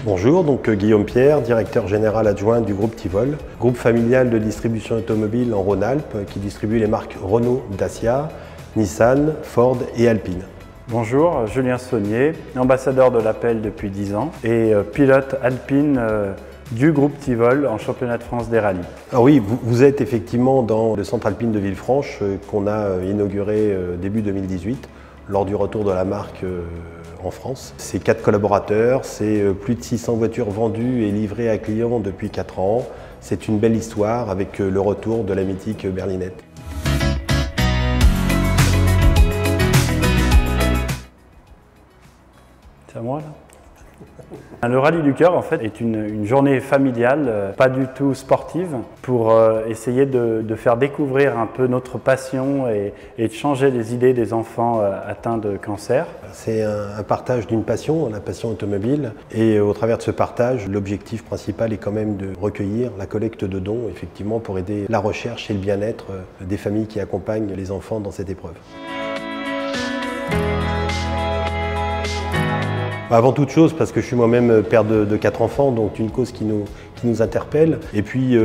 Bonjour, donc Guillaume Pierre, directeur général adjoint du groupe Tivol, groupe familial de distribution automobile en Rhône-Alpes qui distribue les marques Renault, Dacia, Nissan, Ford et Alpine. Bonjour, Julien Saunier, ambassadeur de l'Appel depuis 10 ans et pilote Alpine du groupe Tivol en championnat de France des rallyes. Ah oui, vous êtes effectivement dans le centre alpine de Villefranche qu'on a inauguré début 2018 lors du retour de la marque en France. C'est 4 collaborateurs, c'est plus de 600 voitures vendues et livrées à clients depuis 4 ans. C'est une belle histoire avec le retour de la mythique berlinette. C'est à moi là? Le Rallye du Cœur en fait est une journée familiale, pas du tout sportive, pour essayer de faire découvrir un peu notre passion et de changer les idées des enfants atteints de cancer. C'est un partage d'une passion, la passion automobile, et au travers de ce partage, l'objectif principal est quand même de recueillir la collecte de dons, effectivement, pour aider la recherche et le bien-être des familles qui accompagnent les enfants dans cette épreuve. Avant toute chose, parce que je suis moi-même père de 4 enfants, donc une cause qui nous interpelle. Et puis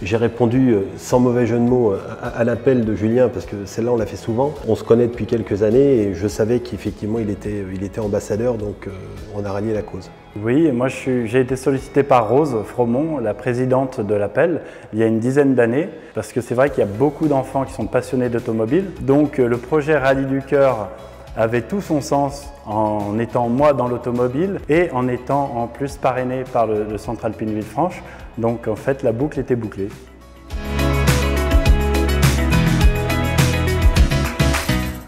j'ai répondu sans mauvais jeu de mots à l'appel de Julien, parce que celle-là on l'a fait souvent. On se connaît depuis quelques années et je savais qu'effectivement il était ambassadeur, donc on a rallié la cause. Oui, moi j'ai été sollicité par Rose Fromont, la présidente de l'Appel, il y a une dizaine d'années, parce que c'est vrai qu'il y a beaucoup d'enfants qui sont passionnés d'automobile. Donc le projet Rallye du Cœur avait tout son sens en étant moi dans l'automobile et en étant en plus parrainé par le centre alpine Villefranche. Donc en fait la boucle était bouclée.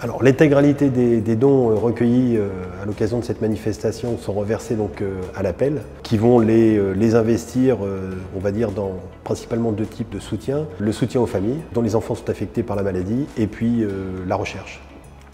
Alors l'intégralité des dons recueillis à l'occasion de cette manifestation sont reversés donc à l'Appel, qui vont les investir, on va dire, dans principalement 2 types de soutien. Le soutien aux familles, dont les enfants sont affectés par la maladie, et puis la recherche.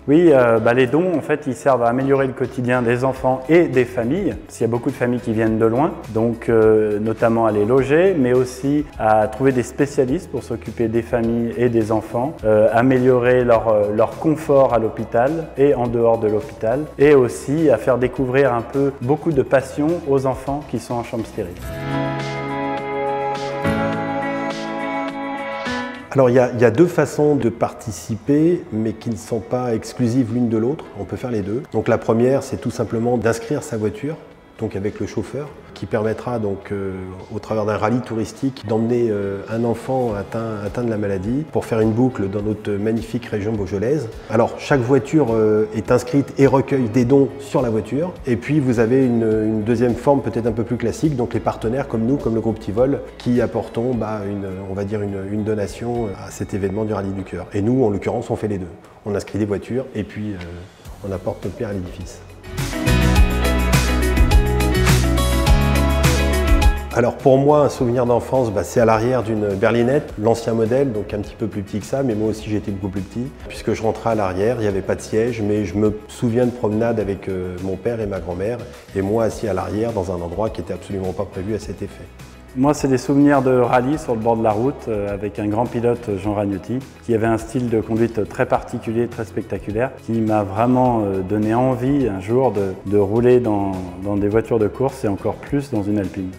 Oui, les dons, en fait, ils servent à améliorer le quotidien des enfants et des familles. Il y a beaucoup de familles qui viennent de loin, donc notamment à les loger, mais aussi à trouver des spécialistes pour s'occuper des familles et des enfants, améliorer leur confort à l'hôpital et en dehors de l'hôpital, et aussi à faire découvrir un peu beaucoup de passion aux enfants qui sont en chambre stérile. Alors il y a 2 façons de participer, mais qui ne sont pas exclusives l'une de l'autre. On peut faire les 2. Donc la première, c'est tout simplement d'inscrire sa voiture, donc avec le chauffeur, qui permettra donc au travers d'un rallye touristique d'emmener un enfant atteint de la maladie pour faire une boucle dans notre magnifique région beaujolaise. Alors chaque voiture est inscrite et recueille des dons sur la voiture. Et puis vous avez une deuxième forme peut-être un peu plus classique, donc les partenaires comme nous, comme le groupe Tivol, qui apportons on va dire une donation à cet événement du Rallye du Cœur. Et nous, en l'occurrence, on fait les 2. On inscrit des voitures et puis on apporte notre pierre à l'édifice. Alors pour moi, un souvenir d'enfance, c'est à l'arrière d'une berlinette, l'ancien modèle, donc un petit peu plus petit que ça, mais moi aussi j'étais beaucoup plus petit. Puisque je rentrais à l'arrière, il n'y avait pas de siège, mais je me souviens de promenades avec mon père et ma grand-mère, et moi assis à l'arrière dans un endroit qui n'était absolument pas prévu à cet effet. Moi, c'est des souvenirs de rallye sur le bord de la route avec un grand pilote, Jean Ragnotti, qui avait un style de conduite très particulier, très spectaculaire, qui m'a vraiment donné envie un jour de rouler dans des voitures de course et encore plus dans une Alpine.